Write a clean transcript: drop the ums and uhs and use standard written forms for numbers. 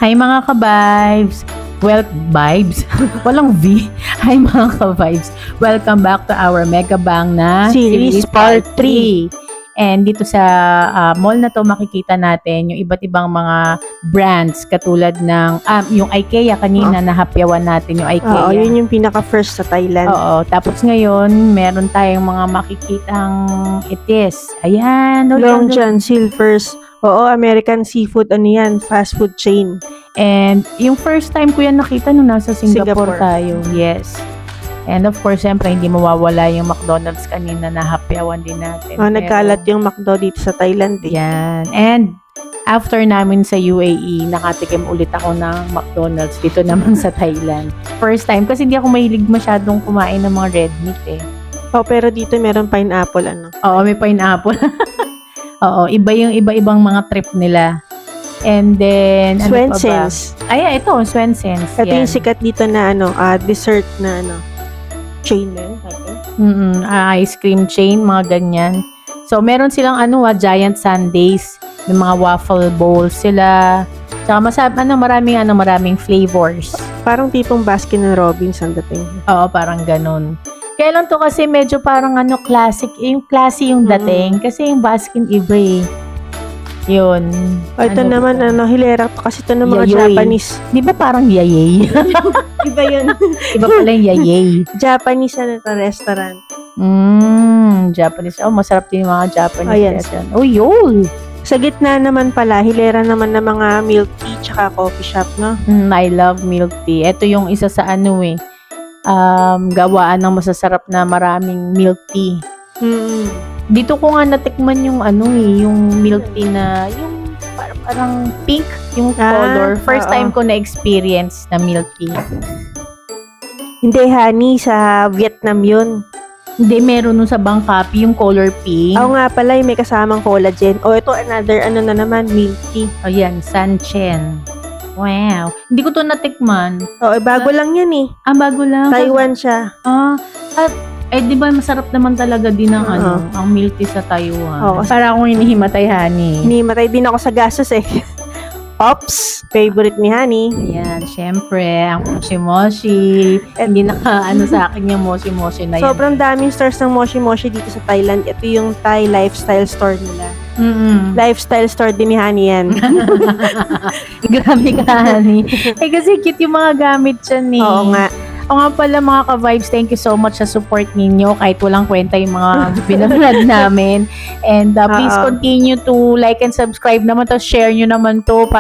Hi mga ka-vibes! Well, vibes? Walang V. Hi mga ka-vibes! Welcome back to our Mega Bang na Series Part 3. And dito sa mall na to makikita natin yung iba't ibang mga brands katulad ng yung IKEA kanina nahapyawan natin yung IKEA. Oo, yun yung pinaka-first sa Thailand. Oo, tapos ngayon meron tayong mga makikitang itis. Ayan. Long John Silver's. Oo, American seafood, ano yan, fast food chain. And yung first time ko yan nakita nung nasa Singapore Singapore. tayo. Yes. And of course, siyempre, hindi mawawala yung McDonald's kanina na hapyawan din natin. Oh, nagkalat yung McDo dito sa Thailand eh. Yan. And after namin sa UAE, nakatikim ulit ako ng McDonald's dito naman sa Thailand. First time, kasi hindi ako mahilig masyadong kumain ng mga red meat eh. Oh, pero dito meron pineapple, ano. Oo, may pineapple. Oo, iba yung iba-ibang mga trip nila. And then, Swensens. Ano pa ba? Ay, ito, Swensens. Ito Yan. yung sikat dito na, dessert na, chain na yun. Ice cream chain, mga ganyan. So, meron silang giant sundaes. May mga waffle bowls sila. Tsaka maraming flavors. Parang tipong Baskin and Robbins ang dating. Oo, parang ganun. Kaya lang to kasi medyo parang classic. Yung classy yung dating. Kasi yung Baskin iba eh. Yun. Oh, ito naman, hilera to kasi ito ng mga Yayoi. Japanese. Di ba parang yayay? Iba yun. Iba pala yung yayay. Japanese restaurant. Japanese. Oh, masarap din yung mga Japanese Ayan. restaurant. Oh, yun. Sa gitna naman pala, hilera naman ng mga milk tea tsaka coffee shop, no? I love milk tea. Ito yung isa sa gawaan ng masasarap na maraming milk tea. Dito ko nga natikman yung yung milk tea na yung parang pink yung color. First oo. time ko na-experience na milk tea. Hindi, honey, sa Vietnam yun. Hindi, meron nun sa Bangkapi yung color pink. Oo nga pala, may kasamang collagen. O, ito another, na naman, milk tea. Ayan, Sanchen. Wow. Hindi ko to natikman. Oo, bago lang yan eh. Bago lang. Taiwan siya. Di ba masarap naman talaga din ang ang milk tea sa Taiwan. Oo. Para akong hinihimatay, honey. Hinimatay din ako sa gastos eh. Ops, favorite ni honey. Ayan, syempre, ang moshi-moshi. Hindi sa akin yung moshi-moshi na yan. Sobrang daming stores ng moshi-moshi dito sa Thailand. Ito yung Thai lifestyle store nila. Lifestyle store din ni honey yan. Grabe ka, honey. Kasi cute yung mga gamit dyan eh. Oo nga. O nga pala mga ka-vibes, thank you so much sa support ninyo kahit walang kwenta yung mga binablog namin. And please continue to like and subscribe naman, tapos share nyo naman to